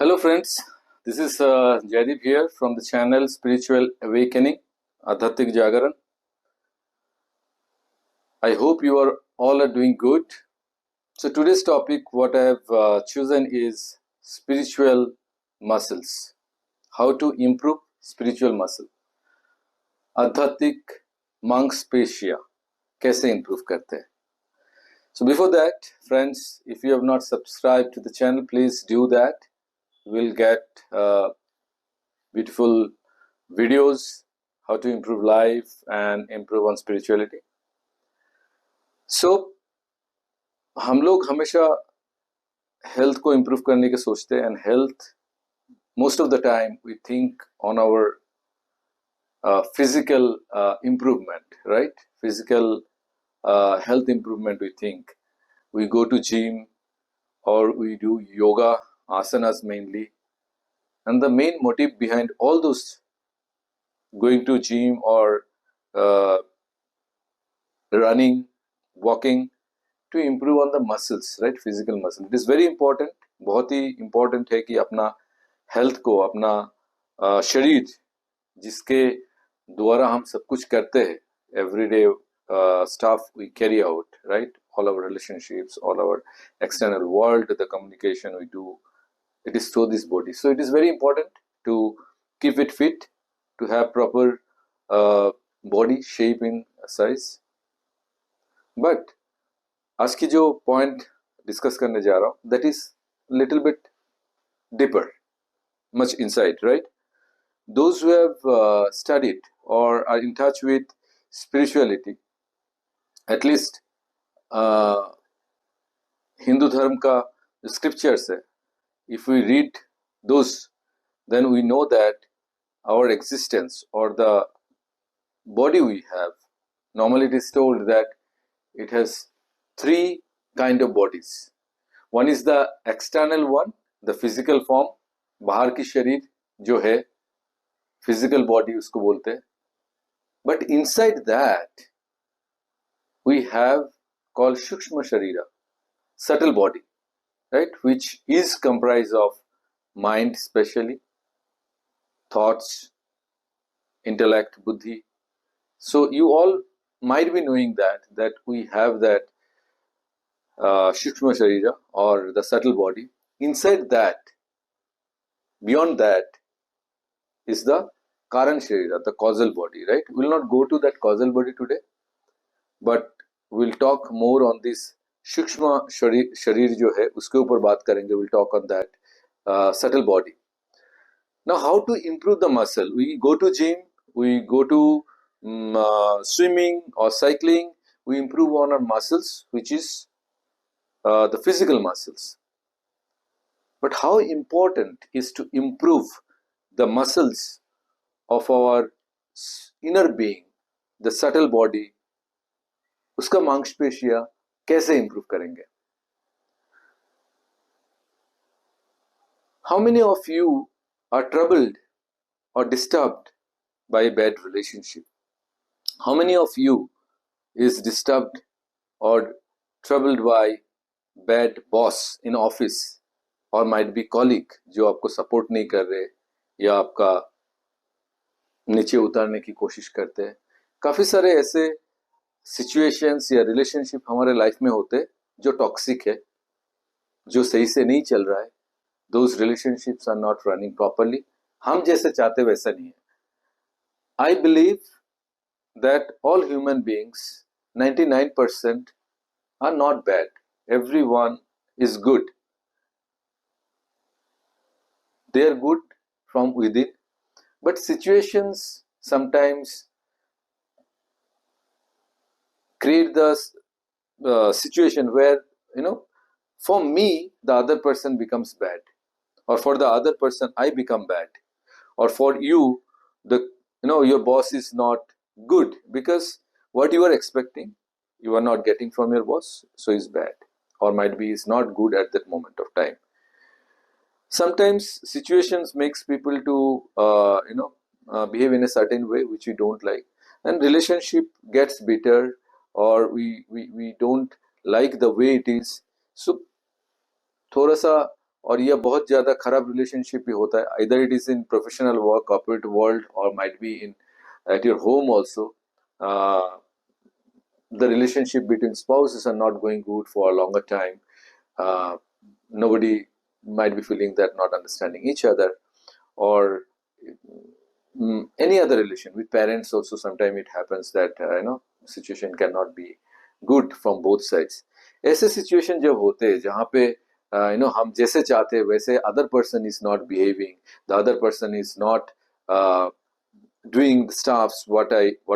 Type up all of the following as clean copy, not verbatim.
Hello friends, this is Jaideep here from the channel Spiritual Awakening, Adhatik Jagaran. I hope you are all doing good. So today's topic what I have chosen is spiritual muscles. How to improve spiritual muscle. Adhatik मांसपेशियां कैसे improve करते हैं. So before that, friends, if you have not subscribed to the channel, please do that. We'll get beautiful videos, how to improve life and improve on spirituality. So हम लोग हमेशा health को improve करने के सोचते हैं, and health most of the time we think on our physical improvement, right? Physical health improvement, we think. We go to gym or we do yoga, asanas mainly. And the main motive behind all those going to gym or running, walking, to improve on the muscles, right? Physical muscle. It is very important. बहुत ही important है कि अपना health को, अपना शरीर जिसके द्वारा हम सब कुछ करते हैं, everyday stuff we carry out, right? All our relationships, all our external world, the communication we do, it is through this body. So it is very important to keep it fit, to have proper body shape in size. But आज की जो point discuss करने जा रहा हूं, that is little bit deeper, much inside, right? Those who have studied or are in touch with spirituality, at least Hindu धर्म का scriptures है, if we read those, then we know that our existence or the body we have, normally it is told that it has three kind of bodies. One is the external one, the physical form, बाहर की शरीर जो है, physical body उसको बोलते हैं. But inside that we have called Shukshma Sharira, subtle body, right? Which is comprised of mind, especially thoughts, intellect, buddhi. So you all might be knowing that we have that Shukshma Sharira or the subtle body. Inside that, beyond that, is the Karan Sharira, the causal body, right? We'll not go to that causal body today, but we'll talk more on this Shukshma Sharir जो है उसके ऊपर बात करेंगे. We'll talk on that subtle body. Now, how to improve the muscle? We go to gym, we go to swimming or cycling, we improve on our muscles, which is the physical muscles. But how important is to improve the muscles of our inner being, the subtle body? उसका मांसपेशियां कैसे improve करेंगे? How many of you are troubled or disturbed by a bad relationship? How many of you is disturbed or troubled by bad boss in office or might be colleague जो आपको support नहीं कर रहे या आपका नीचे उतारने की कोशिश करते हैं? काफी सारे ऐसे situations या relationship हमारे life में होते हैं जो toxic है, जो सही से नहीं चल रहा है. Those relationships are not running properly. हम जैसे चाहते वैसा नहीं है. I believe that all human beings, 99%, are not bad. Everyone is good. They are good from within, but situations sometimes create the situation where, for me, the other person becomes bad, or for the other person, I become bad, or for you, your boss is not good because what you are expecting, you are not getting from your boss, so is bad, or might be is not good at that moment of time. Sometimes situations makes people to behave in a certain way which we don't like, and relationship gets bitter, or we don't like the way it is. So थोड़ा सा और यह बहुत ज्यादा खराब relationship भी होता है, either it is in professional work, corporate world, or might be in at your home also. The relationship between spouses are not going good for a longer time. Nobody might be feeling that, not understanding each other, or any other relation with parents also. Sometimes it happens that situation cannot be good from both sides. ऐसे situation जब होते हैं जहाँ पे हम जैसे चाहते हैं वैसे other person is not behaving, the other person is not doing the stuffs what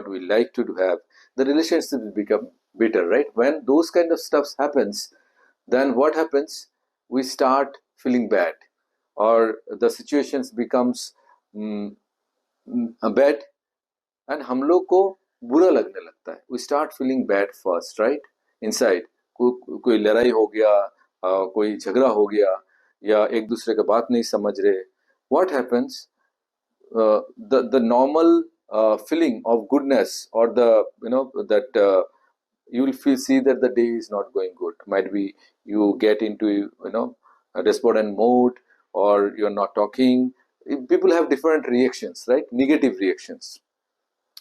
we like to have, the relationship will become bitter, right? When those kind of stuffs happens, then what happens? We start feeling bad, or the situations becomes bad, and हम लोग को बुरा लगने लगता है. We start feeling bad first, right? Inside. कोई लड़ाई हो गया, कोई झगड़ा हो गया, या एक दूसरे का बात नहीं समझ रहे. What happens? The normal feeling of goodness, or the that you will see that the day is not going good. Might be you get into a despondent mode, or you're not talking. People have different reactions, right? Negative reactions.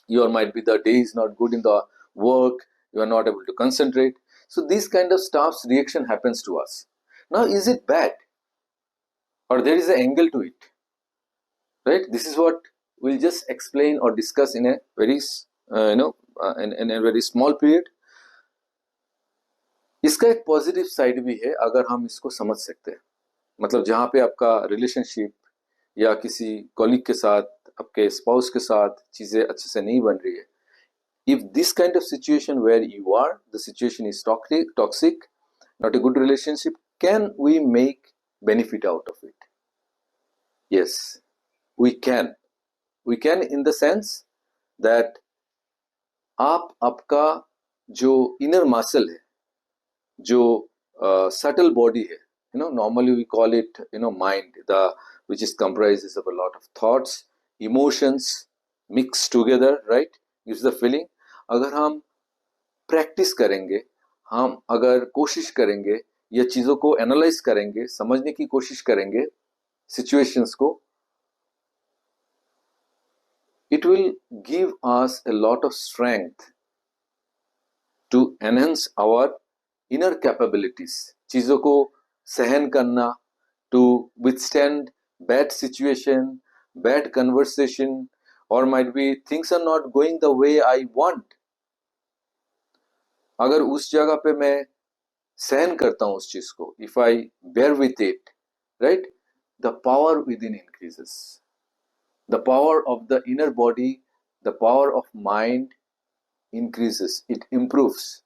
Your might be the day is not good in the work, you are not able to concentrate. So these kind of stuffs reaction happens to us. Now, is it bad, or there is an angle to it, right? This is what we'll just explain or discuss in a very in a very small period. इसका एक positive side भी है अगर हम इसको समझ सकते हैं. मतलब जहाँ पे आपका रिलेशनशिप या किसी कॉलीग के साथ, आपके स्पाउस के साथ चीजें अच्छे से नहीं बन रही है, if this kind of situation where you are, the situation is toxic, not a good relationship, can we make benefit out of it? Yes, we can. We can in the sense that आपका जो inner muscle है, जो subtle body है, normally we call it mind, which is comprises of a lot of thoughts, emotions mixed together, right? Gives the feeling. अगर हम practice करेंगे, हम अगर कोशिश करेंगे, ये चीजों को एनालाइज करेंगे, समझने की कोशिश करेंगे सिचुएशंस को, it will give us a lot of strength to enhance our inner capabilities. चीजों को सहन करना, to withstand bad situation, bad conversation, or might be things are not going the way I want. अगर उस जगह पे मैं सहन करता हूं उस चीज को, if I bear with it, right, the power within increases, the power of the inner body, the power of mind increases, it improves.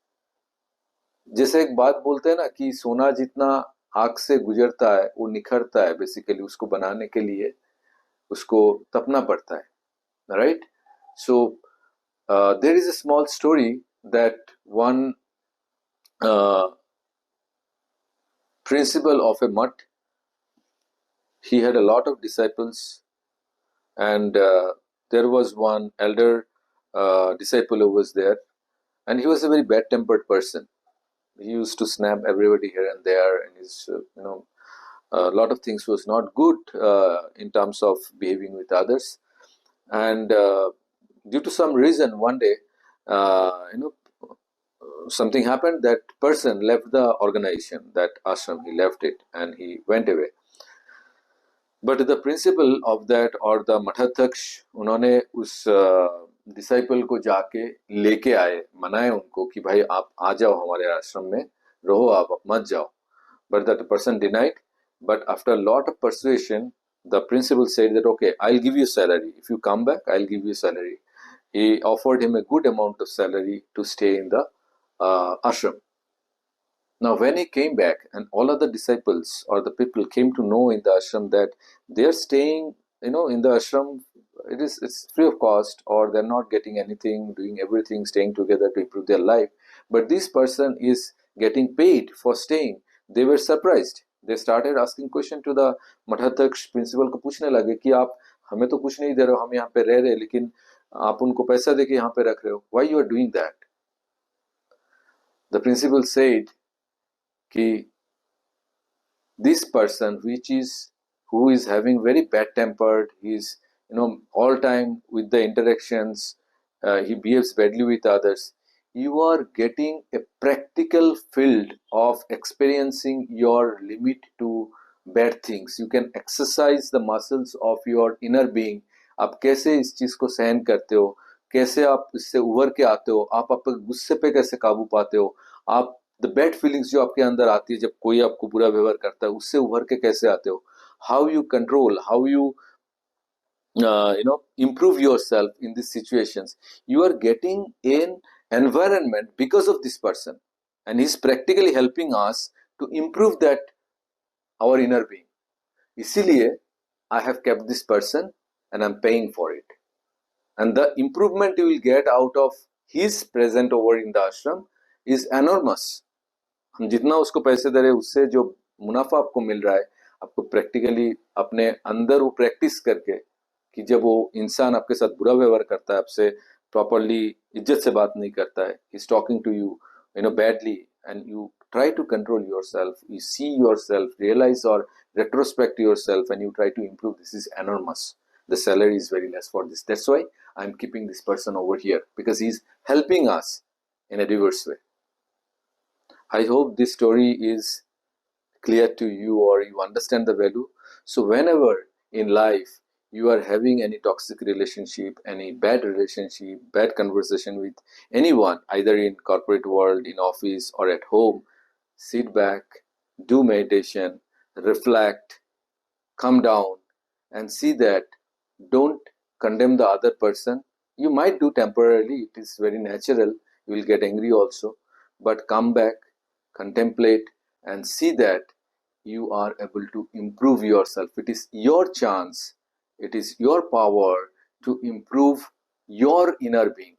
जैसे एक बात बोलते हैं ना कि सोना जितना आग से गुजरता है वो निखरता है. बेसिकली उसको बनाने के लिए उसको तपना पड़ता है, right? So there is a small story that one principal of a mutt, he had a lot of disciples, and there was one elder disciple who was there, and he was a very bad tempered person. He used to snap everybody here and there, and his a lot of things was not good in terms of behaving with others. And due to some reason, one day something happened. That person left the organization, that ashram, he left it and he went away. But the principal of that, or the मठाध्यक्ष, उन्होंने उस disciple को जाके लेके आए, मनाए उनको कि भाई आप आ जाओ हमारे आश्रम में, रहो, आप मत जाओ. But that person denied. But after a lot of persuasion, the principal said that, okay, I'll give you salary. If you come back, I'll give you salary. He offered him a good amount of salary to stay in the ashram. Now, when he came back, and all other disciples or the people came to know in the ashram that they are staying, in the ashram, it's free of cost, or they're not getting anything, doing everything, staying together to improve their life. But this person is getting paid for staying. They were surprised. They started asking question to the मठाध्यक्ष, principal को पूछने लगे कि आप हमें तो कुछ नहीं दे रहे हो, हम यहाँ पे रह रहे, लेकिन आप उनको पैसा देके यहाँ पे रख रहे हो. Why you are doing that? The principal said कि this person who is having very bad tempered, he's all time with the interactions, he behaves badly with others, you are getting a practical field of experiencing your limit to bad things. You can exercise the muscles of your inner being. आप कैसे इस चीज को सहन करते हो, कैसे आप इससे उभर के आते हो, आप अपने गुस्से पे कैसे काबू पाते हो, आप द बैड फीलिंग्स जो आपके अंदर आती है जब कोई आपको बुरा व्यवहार करता है, उससे उभर के कैसे आते हो, how you control, how you improve yourself in these situations. You are getting an environment because of this person, and he's practically helping us to improve that our inner being. इसीलिए I have kept this person and I'm paying for it, and the improvement you will get out of his present over in the ashram is enormous. हम जितना उसको पैसे दे रहे हैं उससे जो मुनाफा आपको मिल रहा है, आपको प्रैक्टिकली अपने अंदर वो प्रैक्टिस करके कि जब वो इंसान आपके साथ बुरा व्यवहार करता है, आपसे प्रॉपरली इज्जत से बात नहीं करता है, he is talking to you badly, and you try to control yourself, you see yourself, realize or retrospect yourself, and you try to improve. This is enormous. The salary is very less for this. That's why I'm keeping this person over here, because he's helping us in a diverse way. I hope this story is clear to you, or you understand the value. So whenever in life you are having any toxic relationship, any bad relationship, bad conversation with anyone, either in corporate world, in office, or at home, sit back, do meditation, reflect, come down, and see that don't condemn the other person. You might do temporarily, it is very natural, you will get angry also, but come back, contemplate, and see that you are able to improve yourself. It is your chance, it is your power to improve your inner being,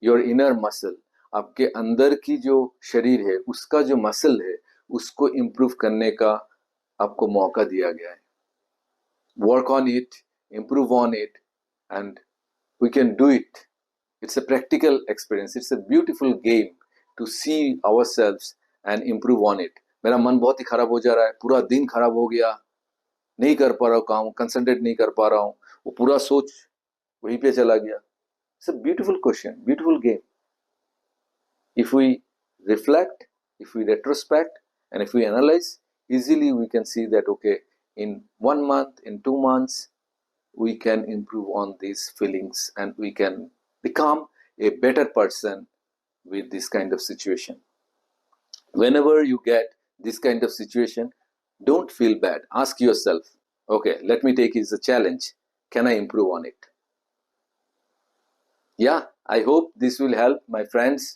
your inner muscle. आपके अंदर की जो शरीर है, उसका जो muscle है, उसको इम्प्रूव करने का आपको मौका दिया गया है. Work on it, improve on it, and we can do it. It's a practical experience. It's a beautiful game to see ourselves and improve on it. मेरा मन बहुत ही खराब हो जा रहा है, पूरा दिन खराब हो गया, नहीं कर पा रहा हूँ काम, कंसंट्रेट नहीं कर पा रहा हूँ, वो पूरा सोच वहीं पे चला गया. It's a beautiful question, beautiful game. If we reflect, if we retrospect, and if we analyze, easily we can see that, okay, in 1 month, in 2 months, we can improve on these feelings and we can become a better person with this kind of situation. Whenever you get this kind of situation, don't feel bad. Ask yourself, okay, let me take it as a challenge. Can I improve on it? Yeah, I hope this will help my friends.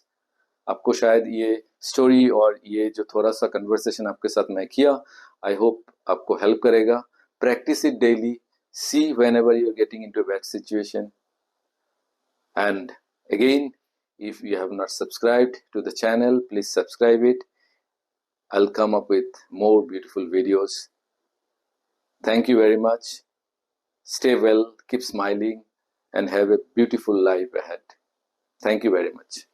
आपको शायद ये story और ये जो थोड़ा सा conversation आपके साथ मैं किया, आई होप आपको हेल्प करेगा. Practice it daily, see whenever you are getting into bad situation. And again, if you have not subscribed to the channel, please subscribe it. I'll come up with more beautiful videos. Thank you very much. Stay well, keep smiling, and have a beautiful life ahead. Thank you very much.